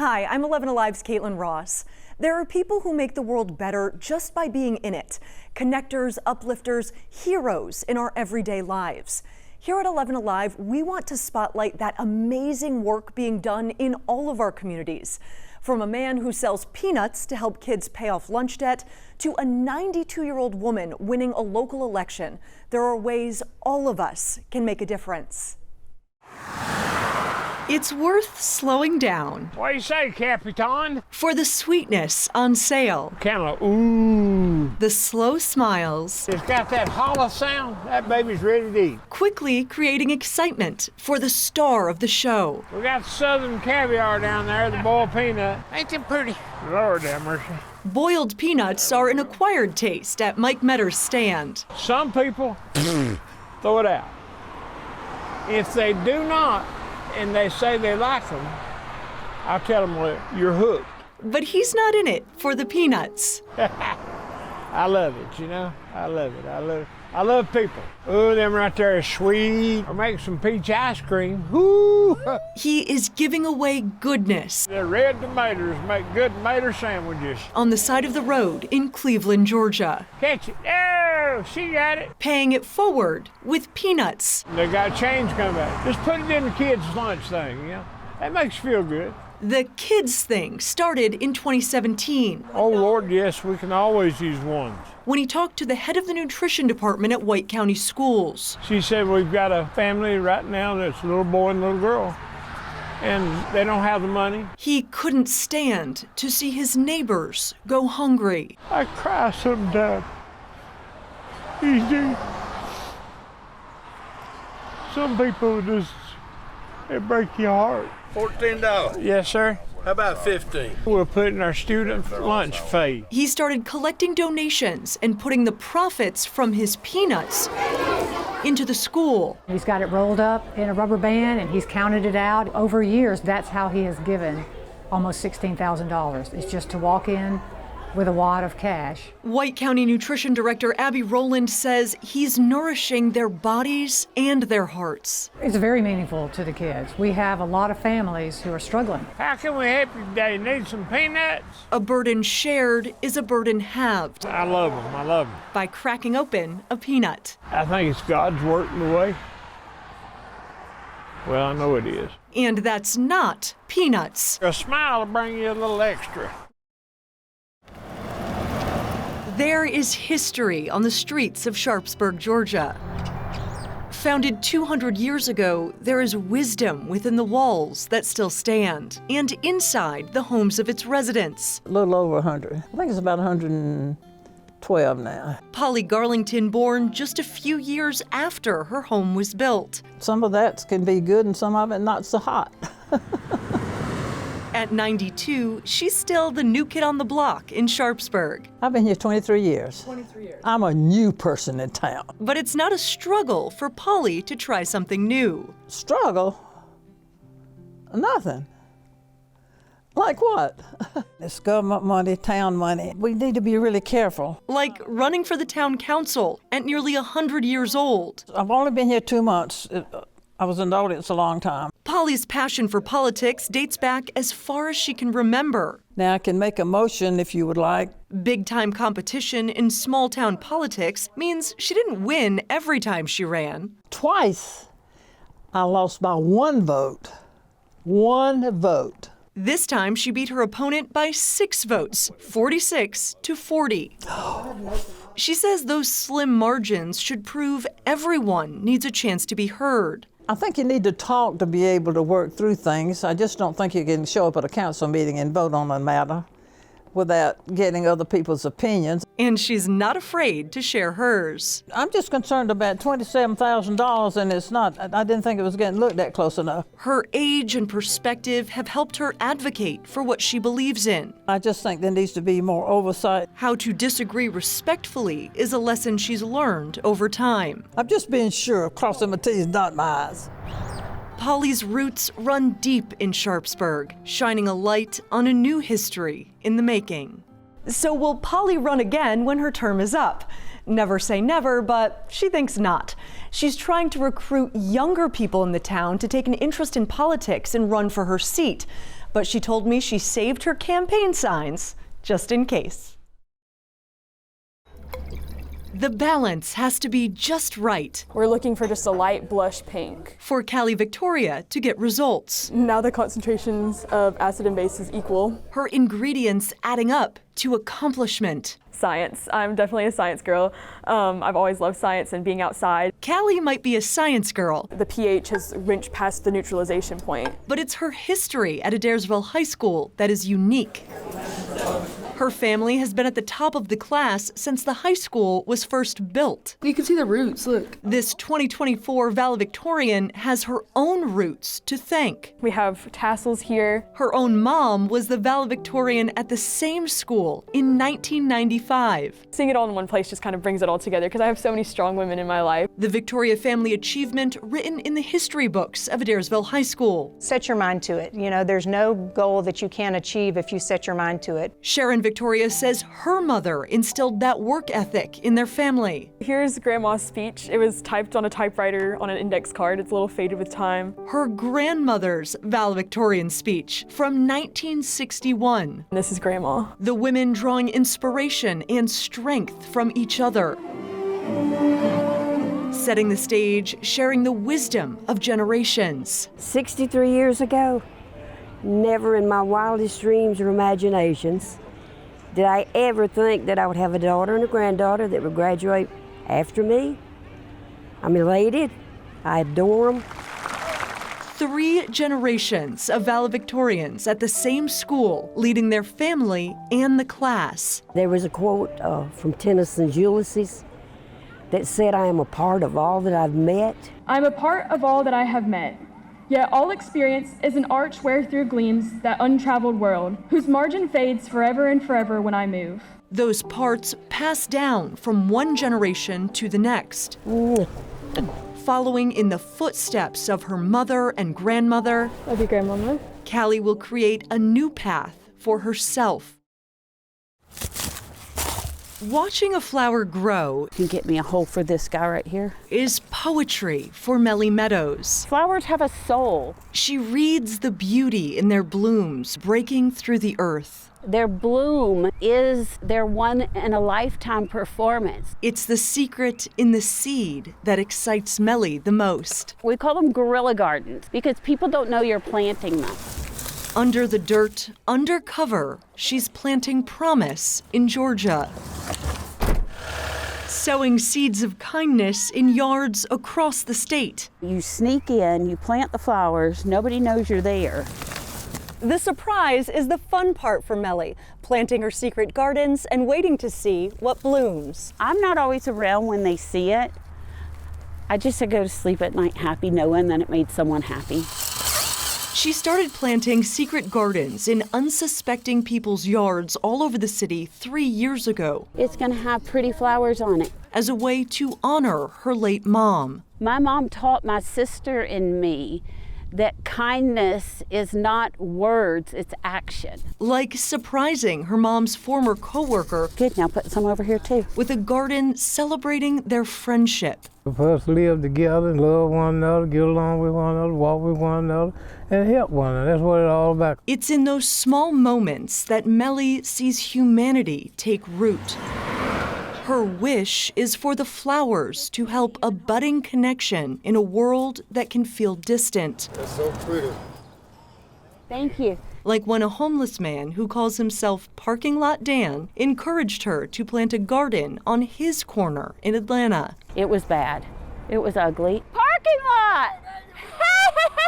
Hi, I'm 11 Alive's Kaitlyn Ross. There are people who make the world better just by being in it. Connectors, uplifters, heroes in our everyday lives. Here at 11 Alive, we want to spotlight that amazing work being done in all of our communities. From a man who sells peanuts to help kids pay off lunch debt, to a 92-year-old woman winning a local election, there are ways all of us can make a difference. It's worth slowing down. What do you say, Capitan? For the sweetness on sale. Kind of ooh. The slow smiles. It's got that hollow sound. That baby's ready to eat. Quickly creating excitement for the star of the show. We got southern caviar down there, the boiled peanut. Ain't them pretty? Lord have mercy. Boiled peanuts are an acquired taste at Mike Metter's stand. Some people throw it out. If they do not, and they say they like them, I'll tell them, well, you're hooked. But he's not in it for the peanuts. I love it, you know? I love it. I love people. Oh, them right there is sweet. Or make some peach ice cream. Woo! He is giving away goodness. The red tomatoes make good tomato sandwiches. On the side of the road in Cleveland, Georgia. Catch it. Oh, she got it. Paying it forward with peanuts. They got change coming back. Just put it in the kids' lunch thing, you know? That makes you feel good. The kids thing started in 2017. Oh, Lord, yes, we can always use ones. When he talked to the head of the nutrition department at White County Schools. She said, we've got a family right now that's a little boy and a little girl, and they don't have the money. He couldn't stand to see his neighbors go hungry. I cry sometimes. You do. Some people just, it break your heart. $14. Yes, sir. How about 15? We'll put it in our student lunch fee. He started collecting donations and putting the profits from his peanuts into the school. He's got it rolled up in a rubber band and he's counted it out. Over years, that's how he has given almost $16,000. It's just to walk in with a wad of cash. White County Nutrition Director Abby Rowland says he's nourishing their bodies and their hearts. It's very meaningful to the kids. We have a lot of families who are struggling. How can we help you today? Need some peanuts? A burden shared is a burden halved. I love them. I love them. By cracking open a peanut. I think it's God's working the way. Well, I know it is. And that's not peanuts. A smile will bring you a little extra. There is history on the streets of Sharpsburg, Georgia. Founded 200 years ago, there is wisdom within the walls that still stand and inside the homes of its residents. A little over 100. I think it's about 112 now. Polly Garlington born just a few years after her home was built. Some of that can be good and some of it not so hot. At 92, she's still the new kid on the block in Sharpsburg. I've been here 23 years. 23 years. I'm a new person in town. But it's not a struggle for Polly to try something new. Struggle? Nothing. Like what? It's government money, town money. We need to be really careful. Like running for the town council at nearly 100 years old. I've only been here 2 months. I was in the audience a long time. Polly's passion for politics dates back as far as she can remember. Now I can make a motion if you would like. Big-time competition in small-town politics means she didn't win every time she ran. Twice I lost by 1 vote. 1 vote. This time she beat her opponent by 6 votes, 46 to 40. She says those slim margins should prove everyone needs a chance to be heard. I think you need to talk to be able to work through things. I just don't think you can show up at a council meeting and vote on a matter without getting other people's opinions. And she's not afraid to share hers. I'm just concerned about $27,000 and it's not, I didn't think it was getting looked at close enough. Her age and perspective have helped her advocate for what she believes in. I just think there needs to be more oversight. How to disagree respectfully is a lesson she's learned over time. I'm just being sure of crossing my T's and dotting my I's. Polly's roots run deep in Sharpsburg, shining a light on a new history in the making. So will Polly run again when her term is up? Never say never, but she thinks not. She's trying to recruit younger people in the town to take an interest in politics and run for her seat. but she told me she saved her campaign signs just in case. The balance has to be just right. We're looking for just a light blush pink. For Callie Victoria to get results. Now the concentrations of acid and base is equal. Her ingredients adding up to accomplishment. Science. I'm definitely a science girl. I've always loved science and being outside. Callie might be a science girl. The pH has wrenched past the neutralization point. But it's her history at Adairsville High School that is unique. Her family has been at the top of the class since the high school was first built. You can see the roots, look. This 2024 valedictorian has her own roots to thank. We have tassels here. Her own mom was the valedictorian at the same school in 1995. Seeing it all in one place just kind of brings it all together because I have so many strong women in my life. The Victoria Family Achievement written in the history books of Adairsville High School. Set your mind to it. You know, there's no goal that you can't achieve if you set your mind to it. Sharon Victoria says her mother instilled that work ethic in their family. Here's Grandma's speech. It was typed on a typewriter on an index card. It's a little faded with time. Her grandmother's valedictorian speech from 1961. This is Grandma. The women drawing inspiration and strength from each other. Setting the stage, sharing the wisdom of generations. 63 years ago, never in my wildest dreams or imaginations did I ever think that I would have a daughter and a granddaughter that would graduate after me. I'm elated. I adore them. 3 generations of valedictorians at the same school, leading their family and the class. There was a quote from Tennyson's Ulysses that said, "I am a part of all that I've met." I'm a part of all that I have met. Yet all experience is an arch wherethrough gleams that untraveled world, whose margin fades forever and forever when I move. Those parts pass down from one generation to the next. Following in the footsteps of her mother and grandmother, Love you, Grandmama. Callie will create a new path for herself. Watching a flower grow You can get me a hole for this guy right here. is poetry for Melly Meadows. Flowers have a soul. She reads the beauty in their blooms breaking through the earth. Their bloom is their one-in-a-lifetime performance. It's the secret in the seed that excites Melly the most. We call them guerrilla gardens because people don't know you're planting them. Under the dirt, undercover, she's planting promise in Georgia. Sowing seeds of kindness in yards across the state. You sneak in, you plant the flowers, nobody knows you're there. The surprise is the fun part for Melly, planting her secret gardens and waiting to see what blooms. I'm not always around when they see it. I just go to sleep at night happy knowing that it made someone happy. She started planting secret gardens in unsuspecting people's yards all over the city 3 years ago. It's gonna have pretty flowers on it. As a way to honor her late mom. My mom taught my sister and me that kindness is not words, it's action. Like surprising her mom's former co-worker. Good, now put some over here too. With a garden celebrating their friendship. For us to live together and love one another, get along with one another, walk with one another, and help one another. That's what it's all about. It's in those small moments that Melly sees humanity take root. Her wish is for the flowers to help a budding connection in a world that can feel distant. That's so pretty. Thank you. Like when a homeless man who calls himself Parking Lot Dan encouraged her to plant a garden on his corner in Atlanta. It was bad. It was ugly. Parking lot!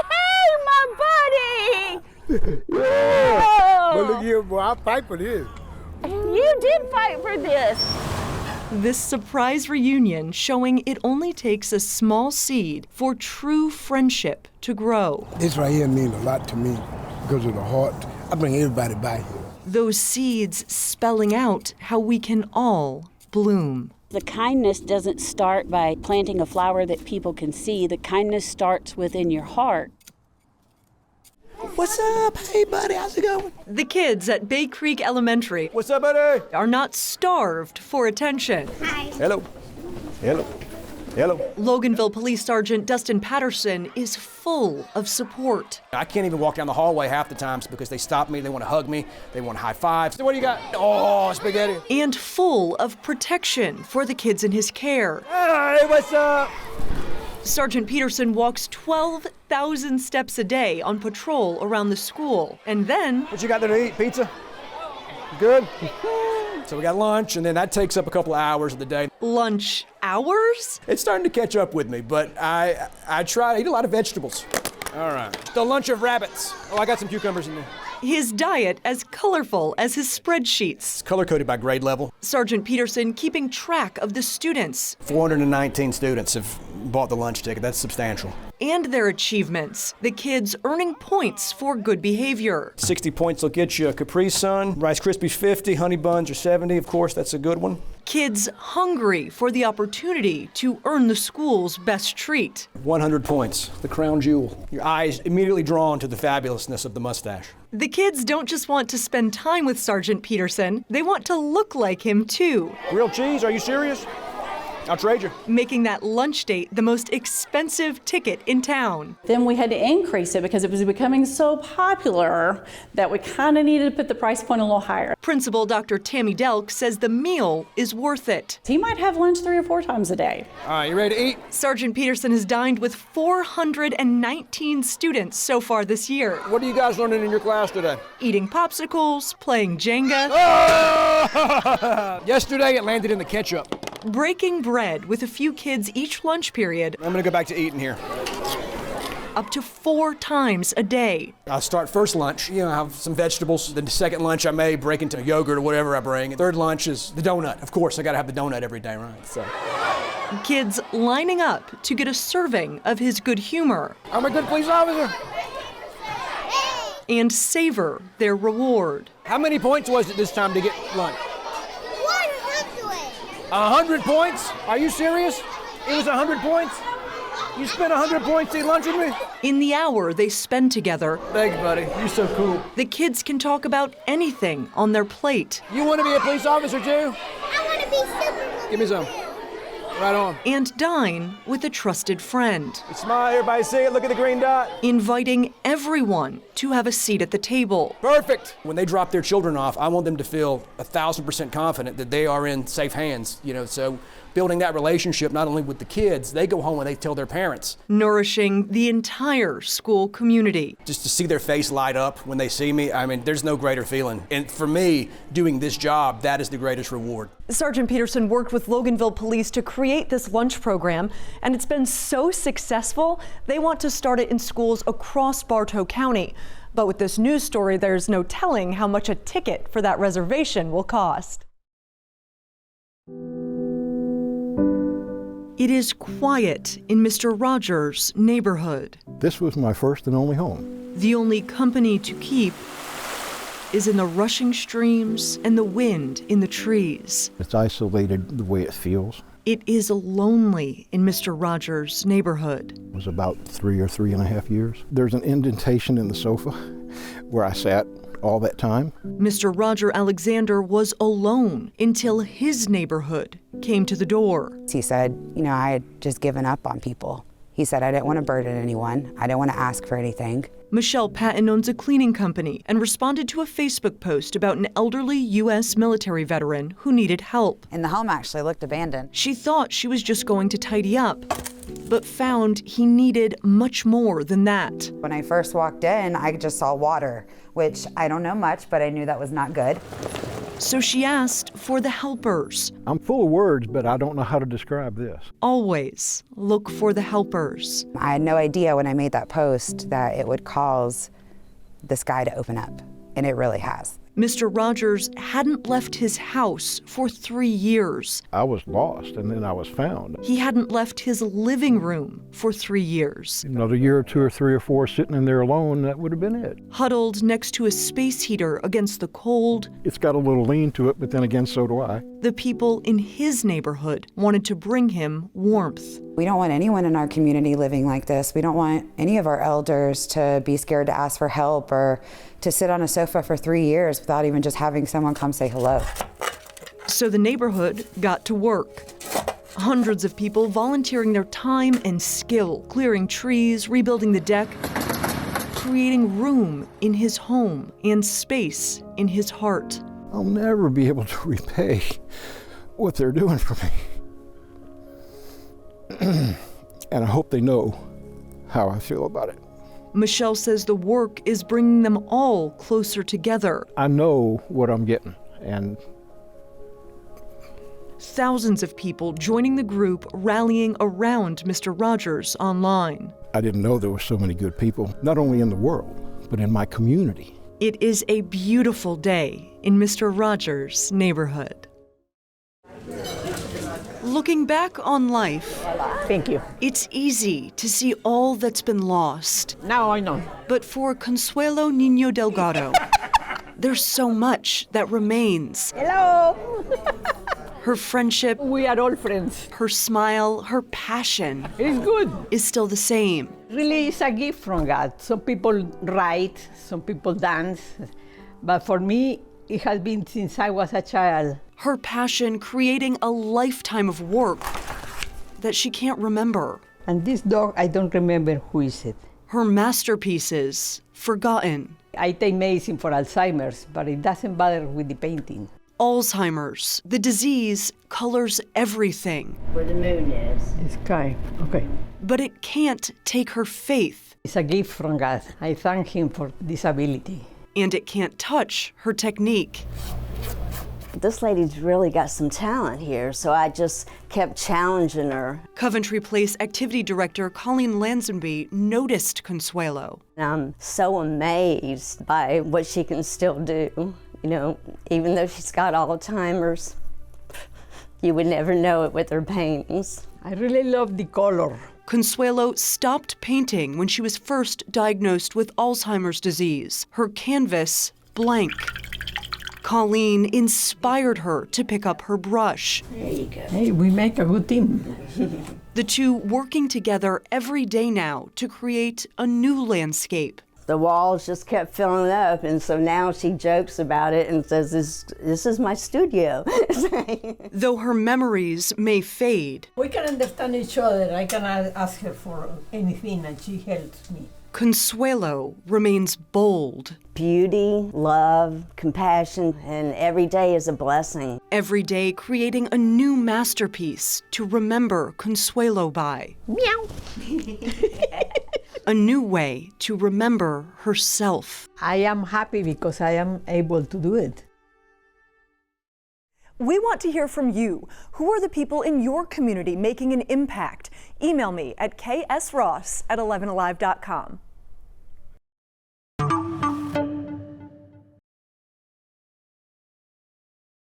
Hey, my buddy! Yeah. But look here, boy, I fight for this. You did fight for this. This surprise reunion showing it only takes a small seed for true friendship to grow. This right here means a lot to me because of the heart. I bring everybody by here. Those seeds spelling out how we can all bloom. The kindness doesn't start by planting a flower that people can see. The kindness starts within your heart. What's up? Hey, buddy, how's it going? The kids at Bay Creek Elementary What's up, buddy? are not starved for attention. Hello. Hello. Hello. Loganville Police Sergeant Dustin Patterson is full of support. I can't even walk down the hallway half the times because they stop me, they want to hug me, they want high fives. So what do you got? Oh, spaghetti. And full of protection for the kids in his care. Hey, what's up? Sergeant Peterson walks 12,000 steps a day on patrol around the school. And then... What you got there to eat? Pizza? Good? So we got lunch, and then that takes up a couple of hours of the day. Lunch hours? It's starting to catch up with me, but I try to eat a lot of vegetables. All right. The lunch of rabbits. Oh, I got some cucumbers in there. His diet as colorful as his spreadsheets. It's color-coded by grade level. Sergeant Peterson keeping track of the students. 419 students have bought the lunch ticket. That's substantial. And their achievements. The kids earning points for good behavior. 60 points will get you a Capri Sun. Rice Krispies 50, Honey Buns are 70. Of course, that's a good one. Kids hungry for the opportunity to earn the school's best treat. 100 points, the crown jewel. Your eyes immediately drawn to the fabulousness of the mustache. The kids don't just want to spend time with Sergeant Peterson, they want to look like him too. Grilled cheese, are you serious? I'll trade you. Making that lunch date the most expensive ticket in town. Then we had to increase it because it was becoming so popular that we kind of needed to put the price point a little higher. Principal Dr. Tammy Delk says the meal is worth it. He might have lunch 3 or 4 times a day. All right, you ready to eat? Sergeant Peterson has dined with 419 students so far this year. What are you guys learning in your class today? Eating popsicles, playing Jenga. Oh! Yesterday it landed in the ketchup. Breaking bread with a few kids each lunch period. I'm gonna go back to eating here. Up to 4 times a day. I'll start first lunch, have some vegetables. The second lunch I may break into yogurt or whatever I bring. Third lunch is the donut. Of course, I gotta have the donut every day, right? So. Kids lining up to get a serving of his good humor. I'm a good police officer. And savor their reward. How many points was it this time to get lunch? 100 points? Are you serious? It was 100 points? You spent 100 points to eat lunch with me? In the hour they spend together, thanks, buddy. You're so cool. The kids can talk about anything on their plate. You want to be a police officer too? I want to be Superman. Give me some. Right on. And dine with a trusted friend. Smile, everybody see it, look at the green dot. Inviting everyone to have a seat at the table. Perfect. When they drop their children off, I want them to feel 1,000% confident that they are in safe hands, so building that relationship not only with the kids, they go home and they tell their parents. Nourishing the entire school community. Just to see their face light up when they see me, there's no greater feeling. And for me, doing this job, that is the greatest reward. Sergeant Peterson worked with Loganville Police to create this lunch program, and it's been so successful, they want to start it in schools across Bartow County. But with this news story, there's no telling how much a ticket for that reservation will cost. It is quiet in Mr. Rogers' neighborhood. This was my first and only home. The only company to keep is in the rushing streams and the wind in the trees. It's isolated the way it feels. It is lonely in Mr. Rogers' neighborhood. It was about 3 or 3.5 years. There's an indentation in the sofa where I sat all that time. Mr. Roger Alexander was alone until his neighborhood came to the door. He said, I had just given up on people. He said, I didn't want to burden anyone. I didn't want to ask for anything. Michelle Patton owns a cleaning company and responded to a Facebook post about an elderly U.S. military veteran who needed help. And the home actually looked abandoned. She thought she was just going to tidy up, but found he needed much more than that. When I first walked in, I just saw water, which I don't know much, but I knew that was not good. So she asked for the helpers. I'm full of words, but I don't know how to describe this. Always look for the helpers. I had no idea when I made that post that it would cause the sky to open up, and it really has. Mr. Rogers hadn't left his house for 3 years. I was lost, and then I was found. He hadn't left his living room for 3 years. Another year or 2 or 3 or 4 sitting in there alone, that would have been it. Huddled next to a space heater against the cold. It's got a little lean to it, but then again, so do I. The people in his neighborhood wanted to bring him warmth. We don't want anyone in our community living like this. We don't want any of our elders to be scared to ask for help or to sit on a sofa for 3 years without even just having someone come say hello. So the neighborhood got to work. Hundreds of people volunteering their time and skill, clearing trees, rebuilding the deck, creating room in his home and space in his heart. I'll never be able to repay what they're doing for me. And I hope they know how I feel about it. Michelle says the work is bringing them all closer together. I know what I'm getting, and thousands of people joining the group rallying around Mr. Rogers online. I didn't know there were so many good people, not only in the world, but in my community. It is a beautiful day in Mr. Rogers' neighborhood. Looking back on life, thank you. It's easy to see all that's been lost. Now I know. But for Consuelo Niño Delgado, there's so much that remains. Hello. Her friendship, we are all friends. Her smile, her passion. It's good. Is still the same. Really, it's a gift from God. Some people write, some people dance, but for me, it has been since I was a child. Her passion creating a lifetime of work that she can't remember. And this dog, I don't remember who is it. Her masterpieces, forgotten. I take medicine for Alzheimer's, but it doesn't bother with the painting. Alzheimer's, the disease, colors everything. Where the moon is. The sky, okay. But it can't take her faith. It's a gift from God. I thank Him for this ability. And it can't touch her technique. This lady's really got some talent here, so I just kept challenging her. Coventry Place activity director Colleen Lansonby noticed Consuelo. I'm so amazed by what she can still do. You know, even though she's got Alzheimer's, you would never know it with her paintings. I really love the color. Consuelo stopped painting when she was first diagnosed with Alzheimer's disease. Her canvas blank. Colleen inspired her to pick up her brush. There you go. Hey, we make a good team. The two working together every day now to create a new landscape. The walls just kept filling up, and so now she jokes about it and says, this is my studio. Though her memories may fade, we can understand each other. I can ask her for anything, and she helps me. Consuelo remains bold. Beauty, love, compassion, and every day is a blessing. Every day creating a new masterpiece to remember Consuelo by. Meow. A new way to remember herself. I am happy because I am able to do it. We want to hear from you. Who are the people in your community making an impact? Email me at ksross@11alive.com.